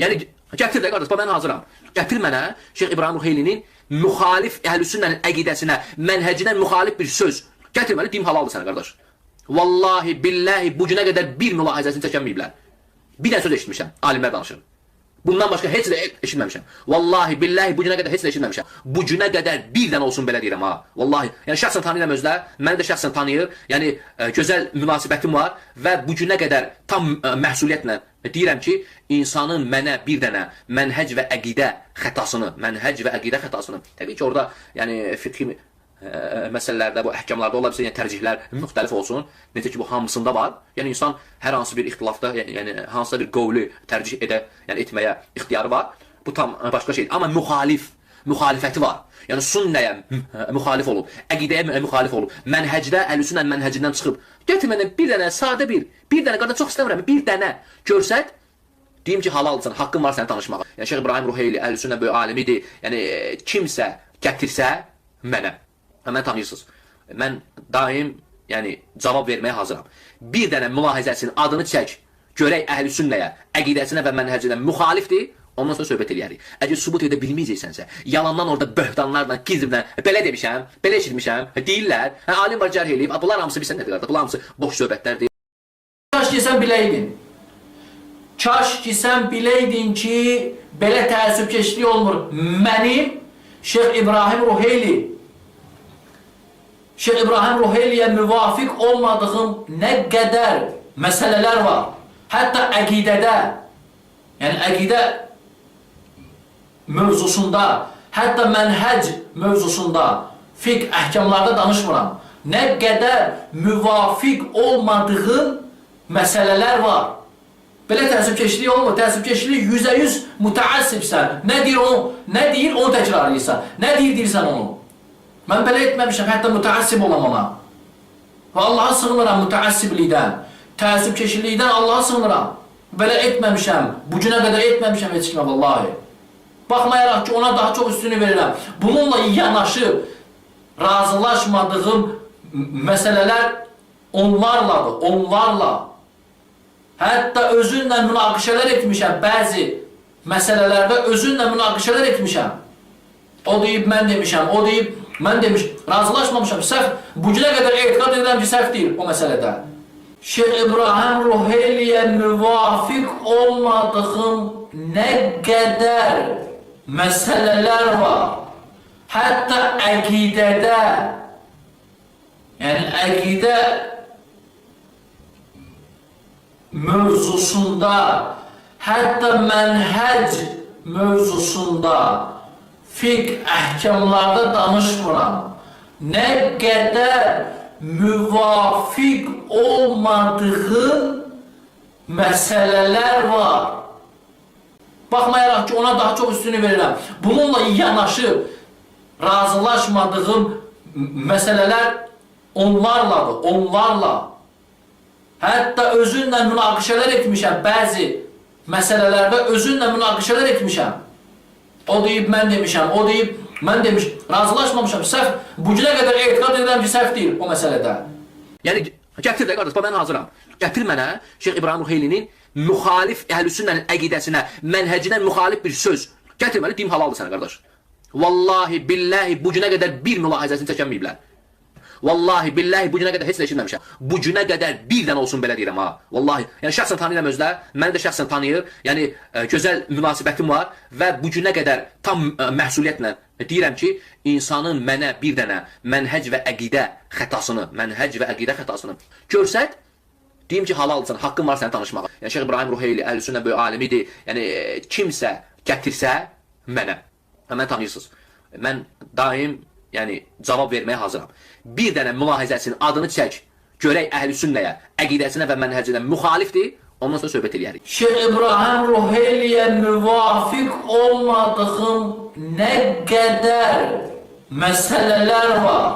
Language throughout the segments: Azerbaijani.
Yəni gətir də qardaş, mən hazıram. Gətir mənə Şeyx İbrahim Ruheylinin müxalif Əhlüsünnənin əqidəsinə, mənhəcinə müxalif bir söz. Gətir mənə, deyim halaldır sənə qardaş. Vallahi, billahi bu günə qədər bir mülahizəsini çəkənməyiblər. Bir dənə söz eşitmişəm, alimlər danışır. Bundan başqa heç də eşitməmişəm. Vallahi, billahi bu günə qədər heç də eşitməmişəm. Bu günə qədər bir dənə olsun belə deyirəm ha. Vallahi, yəni şəxsən tanıyıram özlə, məni də şəxsən tanıyır. Yəni gözəl münasibətim var və bu günə qədər tam məsuliyyətlə deyirəm ki, insanın mənə bir dənə mənhəc və əqidə xətasını, təbii ki, orada yəni fiqhi məsələlərdə, bu əhkamlarda ola bilsə, yəni tərcihlər müxtəlif olsun. Necə ki, bu hamısında var. Yəni insan hər hansı bir ixtilafda, yəni hansısa bir qovlu tərcih etməyə ixtiyarı var. Bu tam başqa şeydir. Amma müxalifəti var. Yəni sünnəyə müxalif olub, əqidəyə müxalif olub, mənhəcdə Əhlüsünnə mənhəcindən çıxıb. Gətir mənə bir dənə, sadə bir dənə, qardaş çox istəmirəm, bir dənə görsət, deyim ki, halalsan, haqqın var səni tanışmağa. Yəni Şeyx İbrahim Ruheyli Əhlüsünnə böyük alimidir. Yəni kimsə gətirsə mənə, mən tanıyırsınız. Mən daim cavab verməyə hazıram. Bir dənə mülahizəsinin adını çək, görək Əhlüsünnəyə, əqidəsinə və mənhəcinə müxalifdir, ondan sonra söhbət eləyərik. Əgər sübut edə bilməyəcəksənsə, yalandan orada böhtanlarla, gizimlə, belə demişəm, belə eşitmişəm, deyirlər, alim var cərh eləyib, bunlar hamısı bilsən nədir, bunlar hamısı boş söhbətlərdir. Kaş ki sən biləydin. Kaş ki sən biləydin ki, belə təəssübkeşlik olmur. Mənim Şeyx İbrahim Ruheyliyə müvafiq olmadığım nə qədər məsələlər var. Hətta əqidədə, yəni əqidə mövzusunda, hətta mənhəc mövzusunda, fiqh əhkamlarda danışmıram. Nə qədər müvafiq olmadığım məsələlər var. Belə təəssübkeşlik olmur. Təəssübkeşlik 100% mütəəssibsən. Nə deyir onu təkrarlayırsan. Nə deyirsən onu. Mən belə etməmişəm, hətta mütəəssib olam ona. Və Allaha sığınıram mütəəssiblikdən, təəssübkeşlikdən Allaha sığınıram. Belə etməmişəm, bu günə qədər etməmişəm heç kimə vallahi. Baxmayaraq ki, ona daha çox üstünü verirəm. Bununla yanaşı razılaşmadığım məsələlər onlarla. Hətta özünlə münaqişələr etmişəm, bəzi məsələlərdə özünlə münaqişələr etmişəm. O deyib, mən demişəm, o deyib, mən demiş, razılaşmamışam, səhv, bu günə qədər etiqad edirəm ki, səhv deyil o məsələdə. Şeyx İbrahim Ruheyliyə müvafiq olmadığım nə qədər məsələlər var. Hətta əqidədə, yəni əqidə mövzusunda, hətta mənhəc mövzusunda, fiqh əhkamlarda danışmıram. Nə qədər müvafiq olmadığım məsələlər var. Baxmayaraq ki, ona daha çox üstünü verirəm. Bununla yanaşı razılaşmadığım məsələlər onlarla. Hətta özünlə münaqişələr etmişəm, bəzi məsələlərdə özünlə münaqişələr etmişəm. O deyib, mən demişəm, o deyib, mən demiş, razılaşmamışam, səhv, bu günə qədər etiqad edirəm ki, səhv deyil o məsələdə. Yəni, gətir də qardaş, mən hazıram. Gətir mənə Şeyx İbrahim Ruheylinin müxalif Əhlüsünnənin əqidəsinə, mənhəcinə müxalif bir söz. Gətir mənə, deyim halaldır sənə qardaş. Vallahi, billahi bu günə qədər bir mülahizəsini çəkənməyiblər. Vallahi, billahi bu günə qədər heç də eşitməmişəm. Bu günə qədər bir dənə olsun belə deyirəm ha. Vallahi, yəni şəxsən tanıyıram özlə, məni də şəxsən tanıyır. Yəni gözəl münasibətim var və bu günə qədər tam məsuliyyətlə deyirəm ki, insanın mənə bir dənə mənhəc və əqidə xətasını görsət, deyim ki, halalsan, haqqın var səni tanışmağa. Yəni Şeyx İbrahim Ruheyli Əhlüsünnə böyük alimidir. Yəni kimsə gətirsə mənə, mən tanıyırsınız. Mən daim cavab verməyə hazıram. Bir dənə mülahizəsinin adını çək, görək Əhlüsünnəyə, əqidəsinə və mənhəcinə müxalifdir, ondan sonra söhbət eləyərik. Şeyx İbrahim Ruheyliyə müvafiq olmadığım nə qədər məsələlər var.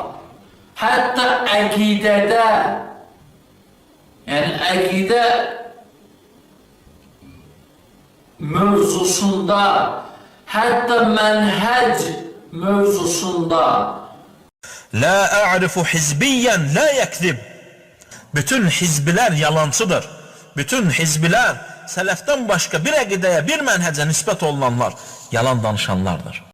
Hətta əqidədə, yəni əqidə mövzusunda, hətta mənhəc mövzusunda. La a'rifu hizbiyyən la yəkzib. Bütün hizbilər yalancıdır. Bütün hizbilər sələfdən başqa bir əqidəyə, bir mənhəcə nisbət olunanlar yalan danışanlardır.